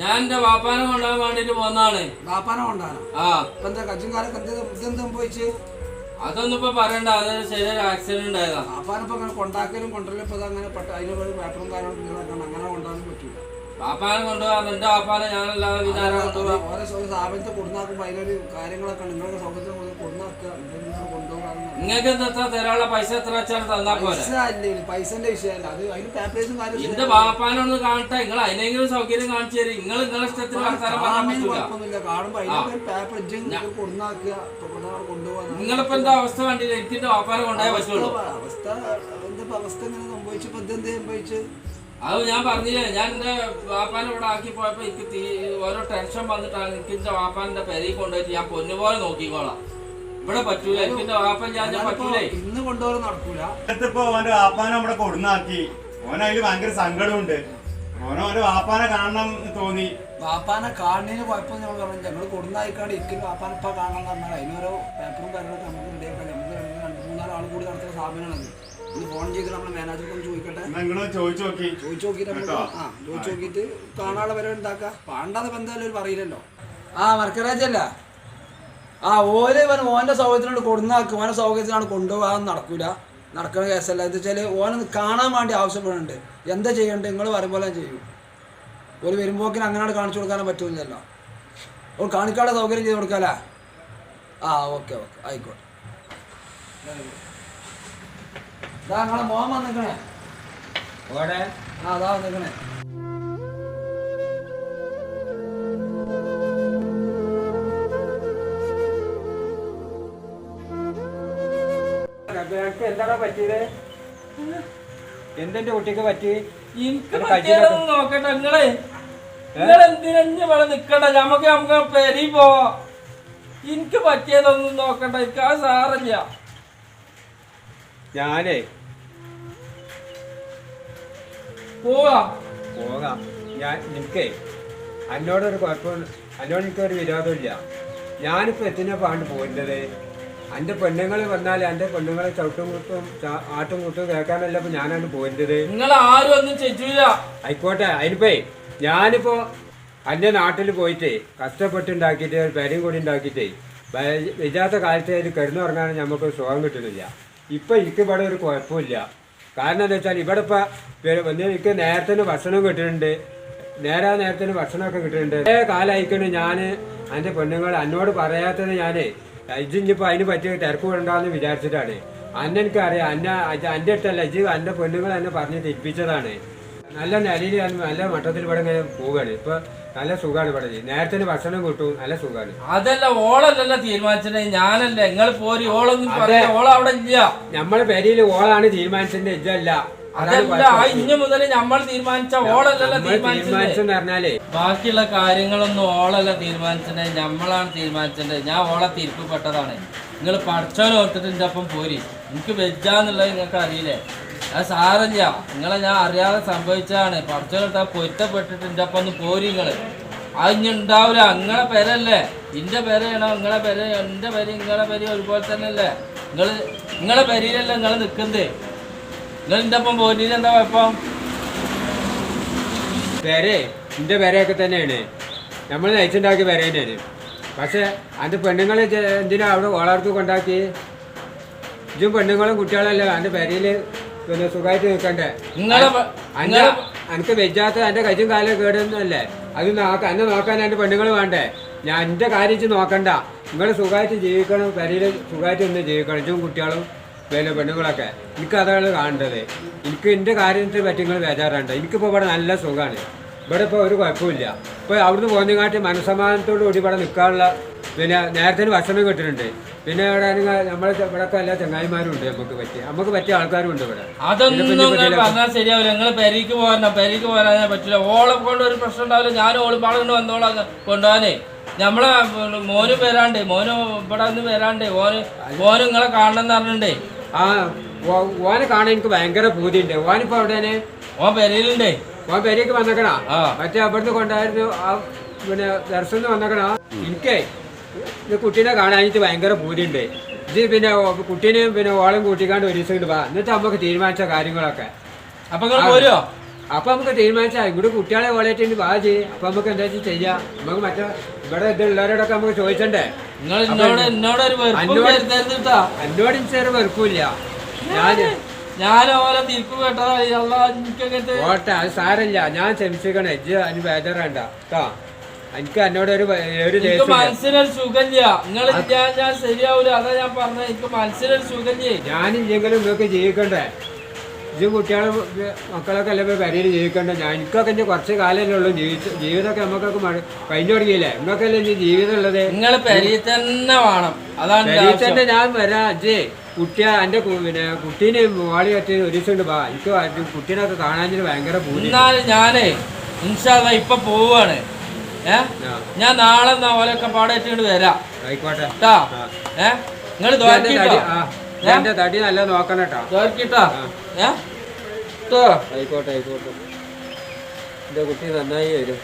ഞാൻ എന്റെ വാപ്പാനെ കൊണ്ടുപോകാൻ വേണ്ടിട്ട് പോന്നാണ്. വാപ്പാനെ കൊണ്ടാണ്. എന്താ കച്ചും കാലൊക്കെ ഇതെന്താ സംഭവിച്ച്? അതൊന്നും ഇപ്പൊ പറയണ്ട. അതൊരു ചെറിയൊരു ആക്സിഡന്റ് ഉണ്ടായതാ. വാപ്പാനിപ്പോ അങ്ങനെ കൊണ്ടാക്കലും കൊണ്ടുവരലും ഇപ്പൊ അങ്ങനെ അതിന് പേപ്പറും കാര്യങ്ങളും അങ്ങനെ കൊണ്ടുപോകാനും പറ്റൂല. വാപ്പാനെ കൊണ്ടുപോകാൻ എന്റെ വാപ്പാനെ ഞാനല്ലാതെ വിചാരം കൊണ്ടുപോകാം. ഓരോ സ്ഥാപനത്തെ കൊടുന്നാക്കുമ്പോ അതിലൊരു കാര്യങ്ങളൊക്കെ നിങ്ങളുടെ സൗകര്യത്തിൽ കൊടുന്നാക്കുക കൊണ്ടുപോകാൻ. നിങ്ങൾക്ക് എന്താ തരാനുള്ള പൈസ എത്ര വെച്ചാൽ തന്നാ പോലെ. പൈസന്റെ വിഷയമല്ല അത്. അതിന് പേപ്പേഴ്സും കാര്യം. എന്റെ വാപ്പാനൊന്ന് കാണട്ടെ. നിങ്ങൾ അതിനെങ്കിലും സൗകര്യം കാണിച്ചു തരും. നിങ്ങൾ നിങ്ങളെ ഇഷ്ടത്തിന് കുഴപ്പമൊന്നുമില്ല. കാണുമ്പോ അതിനൊക്കെ പേപ്പർ കൊടുന്നാക്കുക കൊണ്ടുപോകാൻ. നിങ്ങളിപ്പോ എന്താ അവസ്ഥ കണ്ടില്ല? എനിക്ക് എന്റെ വാപ്പാനെ കൊണ്ടുപോയാൽ പറ്റുള്ളൂ. അവസ്ഥ എന്താ അവസ്ഥ ഇങ്ങനെ സംഭവിച്ചപ്പോ ഇതെന്ത് സംഭവിച്ചു? അത് ഞാൻ പറഞ്ഞില്ലേ, ഞാൻ എന്റെ വാപ്പാനെ ഇവിടെ ആക്കി പോയപ്പോ എനിക്ക് ഓരോ ടെൻഷൻ വന്നിട്ടാണ്. എനിക്ക് എന്റെ വാപ്പാന്റെ പെരയിൽ കൊണ്ടുപോയിട്ട് ഞാൻ പൊന്നുപോലെ നോക്കിക്കോളാം. ഇവിടെ പറ്റൂല. എനിക്ക് എന്റെ വാപ്പൻ ഞാൻ പറ്റൂലേ. ഇന്ന് കൊണ്ടുപോകാൻ നടക്കൂല. ഇപ്പൊ ഓന്റെ വാപ്പാനെ നമ്മുടെ കൊടുന്നാക്കി. ഓനതില് ഭയങ്കര സങ്കടമുണ്ട്. ഓന്റെ വാപ്പാനെ കാണണം തോന്നി. വാപ്പാനെ കാണുന്നതിന് കുഴപ്പം നമ്മൾ പറഞ്ഞു. ഞങ്ങൾ കൊടുന്നായിക്കാണ്ട് ഇരിക്കുന്ന വാപ്പാനെ ഇപ്പൊ കാണണം എന്ന് പറഞ്ഞാൽ അതിനോരോ പേപ്പറും കാര്യങ്ങളൊക്കെ നമുക്ക് റെഡിയാക്കാം. നമുക്ക് 2-3 ആൾ കൂടി നടത്തുന്ന സ്ഥാപനമാണത്. ഇത് ഫോൺ ചെയ്ത് നമ്മുടെ മാനേജർക്ക് ഒന്ന് ചോദിക്കട്ടെ. ചോദിച്ചു നോക്കിയിട്ട് കാണാനുള്ള വരെ ഉണ്ടാക്കാം. പാണ്ടാതെ ബന്ധമല്ലേ പറയില്ലല്ലോ. മർക്കരാജല്ല. ഓന്റെ സൗകര്യത്തിനോട് കൊടുന്നാക്കും. ഓന്റെ സൗകര്യത്തിനാണ് കൊണ്ടുപോകാൻ നടക്കൂല. നടക്കുന്ന കേസല്ല. എന്താ വെച്ചാൽ ഓനെ കാണാൻ വേണ്ടി ആവശ്യപ്പെടുന്നുണ്ട്. എന്താ ചെയ്യണ്ടത് നിങ്ങൾ പറയുമ്പോൾ ചെയ്യും. ഒരു വരുമ്പോക്കിന് അങ്ങനെ കാണിച്ചു കൊടുക്കാനും പറ്റൂലല്ലോ. ഓൾ കാണിക്കാനുള്ള സൗകര്യം ചെയ്ത് കൊടുക്കാല്ലേ? ഓക്കെ ആയിക്കോട്ടെ. നിങ്ങളെ മോൻ വന്നിക്കണേ. അതാ വന്നിക്കണേ. എന്താടാ പറ്റിയത്? എന്തെന്റെ കുട്ടിക്ക് പറ്റി? എനിക്ക് പറ്റിയതൊന്നും നോക്കട്ടെ. നിങ്ങളെന്തിനു ഇവിടെ നിക്കണ്ട. നമുക്ക് പെരി പോവാ. എനിക്ക് പറ്റിയതൊന്നും നോക്കണ്ട. എനിക്ക് ആ സാറില്ല. ഞാനേ പോകാം. ഞാൻ എനിക്കേ എന്നോടൊരു കുഴപ്പം, എന്നോട് എനിക്കൊരു വിരോധമില്ല. ഞാനിപ്പോ എത്തിനാ പാണ്ട് പോരുന്നത്. എൻ്റെ പെണ്ണുങ്ങൾ വന്നാൽ എൻ്റെ പെണ്ണുങ്ങളെ ചവിട്ടും കൂട്ടും ആട്ടും കൂട്ടും കേൾക്കാനല്ല ഇപ്പൊ ഞാനാണ് പോരുന്നത്. നിങ്ങൾ ആരും ഒന്നും ചെയ്യൂല. ആയിക്കോട്ടെ. അതിനിപ്പോ ഞാനിപ്പോ എൻ്റെ നാട്ടിൽ പോയിട്ട് കഷ്ടപ്പെട്ടുണ്ടാക്കിയിട്ട് പെരയും കൂടി ഉണ്ടാക്കിയിട്ടേ വയ്യാത്ത കാലത്ത് അതിൽ കിടന്നുറങ്ങാൻ നമുക്ക് സുഖം കിട്ടുന്നില്ല. ഇപ്പം എനിക്ക് ഇവിടെ ഒരു കുഴപ്പമില്ല. കാരണം എന്താ വെച്ചാൽ ഇവിടെ ഇപ്പം എനിക്ക് നേരത്തിന് ഭക്ഷണം കിട്ടുന്നുണ്ട്. നേരത്തിന് ഭക്ഷണമൊക്കെ കിട്ടുന്നുണ്ട്. കുറേ കാലമായിക്കണ് ഞാൻ എൻ്റെ പെണ്ണുങ്ങൾ എന്നോട് പറയാത്തത്. ഞാനേ ഇജിഞ്ഞിപ്പോൾ അതിന് പറ്റിയ തിരക്ക് വിടണ്ടെന്ന് വിചാരിച്ചിട്ടാണ്. എനിക്കറിയാം എൻ്റെ അടുത്തല്ല ഇജ് എൻ്റെ പെണ്ണുങ്ങൾ എന്നെ പറഞ്ഞ് തെറ്റിപ്പിച്ചതാണ്. നല്ല നിലയിൽ നല്ല മട്ടത്തിൽ ഇവിടെ ഇങ്ങനെ പോവുകയാണ്. ഇപ്പം നല്ല സുഖമാണ് ഇവിടെ. നേരത്തിന് ഭക്ഷണം കിട്ടും. നല്ല സുഖമാണ്. അതല്ല ഓളല്ലല്ലോ തീരുമാനിച്ചത്, ഞാനല്ലേ. നിങ്ങൾ പോരി. ഓളൊന്നും ഓള അവിടെ ഇല്ല. നമ്മളെ പെരയിൽ ഓളാണ് തീരുമാനിച്ചത്, ഇജല്ല. ഇനി മുതൽ നമ്മൾ തീരുമാനിച്ച ഓളല്ലല്ലോ തീരുമാനിച്ചെന്ന് പറഞ്ഞാലേ ബാക്കിയുള്ള കാര്യങ്ങളൊന്നും ഓളല്ല തീരുമാനിച്ചത്, നമ്മളാണ് തീരുമാനിച്ചത്. ഞാൻ ഓളെ തീർപ്പപ്പെട്ടതാണ്. നിങ്ങൾ പഠിച്ചോനെ ഓർത്തിട്ട് എൻ്റെ ഒപ്പം പോരി. എനിക്ക് വെജാന്നുള്ളത് നിങ്ങൾക്ക് അറിയില്ലേ? അത് സാരല്ല. നിങ്ങളെ ഞാൻ അറിയാതെ സംഭവിച്ചതാണ്. പഠിച്ചോനെടുത്താ പൊരുത്തപ്പെട്ടിട്ട് എൻ്റെ ഒപ്പം ഒന്ന് പോരി. നിങ്ങൾ അത് ഇനി ഉണ്ടാവില്ല. നിങ്ങളെ പേരല്ലേ. എൻ്റെ പേരയാണോ നിങ്ങളെ പേര്? എൻ്റെ പേര് നിങ്ങളെ പേര് ഒരുപോലെ തന്നെ അല്ലേ? നിങ്ങളെ പേരിലല്ലേ നിങ്ങൾ നിൽക്കുന്നത്. നിങ്ങൾ എൻ്റെ ഒപ്പം പോരിയിൽ എന്താ കുഴപ്പം? പേരെ എൻ്റെ പേരയൊക്കെ തന്നെയാണ്. നമ്മൾ നയിച്ചുണ്ടാക്കിയ പേര തന്നെയാണ്. പക്ഷേ എൻ്റെ പെണ്ണുങ്ങൾ എന്തിനാ അവിടെ ഓളർക്ക് കൊണ്ടാക്കി? ഇതും പെണ്ണുങ്ങളും കുട്ടികളല്ലേ എൻ്റെ പേരയിൽ പിന്നെ സുഖമായിട്ട് നിൽക്കണ്ടേ? എനിക്ക് വെജാത്ത എൻ്റെ കയ്യും കാലം കേടുന്നല്ലേ? അത് എന്നെ നോക്കാൻ എൻ്റെ പെണ്ണുങ്ങൾ വേണ്ടേ? ഞാൻ എൻ്റെ കാര്യം നോക്കണ്ട. നിങ്ങൾ സുഖമായിട്ട് ജീവിക്കണം. പേരയിൽ സുഖമായിട്ട് ഒന്ന് ജീവിക്കണം. ഇതും കുട്ടികളും പിന്നെ പെണ്ണുങ്ങളൊക്കെ. എനിക്കതാണ് കാണേണ്ടത്. എനിക്ക് എൻ്റെ കാര്യത്തെ പറ്റി നിങ്ങൾ ബേജാറുണ്ട്. എനിക്കിപ്പോൾ ഇവിടെ നല്ല സുഖമാണ്. ഇവിടെ ഇപ്പോൾ ഒരു കുഴപ്പമില്ല. ഇപ്പോൾ അവിടുന്ന് പോകുന്നതിനാട്ടി മനസ്സമാധാനത്തോടു കൂടി ഇവിടെ നിൽക്കാനുള്ള പിന്നെ നേരത്തെ ഭക്ഷണം കിട്ടുന്നുണ്ട്. പിന്നെ ഇവിടെ നമ്മളെ ഇവിടെയൊക്കെ എല്ലാ ചങ്ങായിമാരും ഉണ്ട്. നമുക്ക് പറ്റിയ ആൾക്കാരും ഉണ്ട് ഇവിടെ. അതൊന്നും പറഞ്ഞാൽ ശരിയാവില്ല. നിങ്ങൾ പെരീക്ക് പോരാൻ പറ്റില്ല. ഓളെ കൊണ്ട് ഒരു പ്രശ്നം ഉണ്ടാവില്ല. ഞാൻ ഓളിപ്പാട് കൊണ്ട് വന്നോളാം കൊണ്ടുപോകാനേ. നമ്മളെ മോനും വരാണ്ട്, മോനും ഇവിടെ ഒന്ന് വരാണ്ട്. മോനും നിങ്ങളെ കാണണം എന്ന് പറഞ്ഞിട്ടുണ്ടേ. ഓനെ കാണാൻ എനിക്ക് ഭയങ്കര പൂതിയുണ്ട്. ഓനിപ്പോ അവിടെ ഓൻ പെരയിലുണ്ടേ. ഓൻ പെരയ്ക്ക് വന്നേക്കണാ. മറ്റേ അവിടുന്ന് കൊണ്ടായിരുന്നു പിന്നെ ദർശനം വന്നേക്കണാ. എനിക്കേ കുട്ടീനെ കാണാനിട്ട് ഭയങ്കര പൂതിയുണ്ട്. ഇത് പിന്നെ കുട്ടീനെയും പിന്നെ ഓളം കൂട്ടിക്കാണ്ട് ഒരു ദിവസം വാ, എന്നിട്ട് നമുക്ക് തീരുമാനിച്ച കാര്യങ്ങളൊക്കെ. അപ്പൊ നിങ്ങൾ പോരോ? അപ്പൊ നമുക്ക് തീരുമാനിച്ചാൽ ഇവിടെ കുട്ടികളെ ഓളേറ്റ് വാ ചെയ്യും. അപ്പൊ നമുക്ക് എന്താ ചെയ്യാം, നമുക്ക് മറ്റേ ഇവിടെ ഇതുള്ളവരോടൊക്കെ നമുക്ക് ചോദിച്ചണ്ടേ. നിങ്ങൾ എന്നോടൊരു എന്നോട് ഇൻസേറെ വെറുപ്പില്ല. ഞാൻ ഓരോ തിരിപ്പ് കേട്ടതാ. ഓട്ടെ, അത് സാരമില്ല, ഞാൻ ക്ഷമിച്ചിക്കണേ. ഇജ്ജ് അതിന് ബേജാറണ്ട കേട്ടോ. എനിക്ക് എന്നോടൊരു എനിക്ക് മനസ്സിനൊരു സുഖമില്ല. നിങ്ങൾ ഞാൻ ശരിയാവൂല, അതാ ഞാൻ പറഞ്ഞത്. എനിക്ക് മനസ്സിനൊരു സുഖമില്ലേ. ഞാനില്ലെങ്കിലും നിങ്ങൾക്ക് ജീവിക്കണ്ടേ. ഇത് കുട്ടികളെ മക്കളൊക്കെ അല്ലേ പെരയിൽ ജീവിക്കണ്ടേ. എനിക്കൊക്കെ ഇനി കുറച്ച് കാലമല്ലേ ഉള്ളൂ. ജീവിതമൊക്കെ നമുക്കൊക്കെ കഴിഞ്ഞു തുടങ്ങിയില്ലേ. നിങ്ങൾക്കല്ലേ ഇനി ജീവിതം ഉള്ളത്. നിങ്ങൾ പെരയിൽ തന്നെ വേണം. അതാണ് പെരയിൽ തന്നെ ഞാൻ വരാം. അജ്ജേ എൻ്റെ പിന്നെ കുട്ടീനെ മോളി കെട്ടി ഒരു ദിവസം ഉണ്ട് വാ. എനിക്ക് കുട്ടീനൊക്കെ കാണാൻ ഭയങ്കര പൂതി. എന്നാലും ഞാനേ ഇൻഷാല്ലാ ഇപ്പൊ പോവാണ്. ഞാൻ നാളെ ഓലൊക്കെ പാടേറ്റിട്ട് വരാം. ആയിക്കോട്ടെ കേട്ടാ. നിങ്ങൾ എന്റെ തടി നല്ല നോക്കണം കേട്ടോ. തോർക്കിട്ടാ. ആയിക്കോട്ടെ ആയിക്കോട്ടെ. എന്റെ കുട്ടി നന്നായി വരും.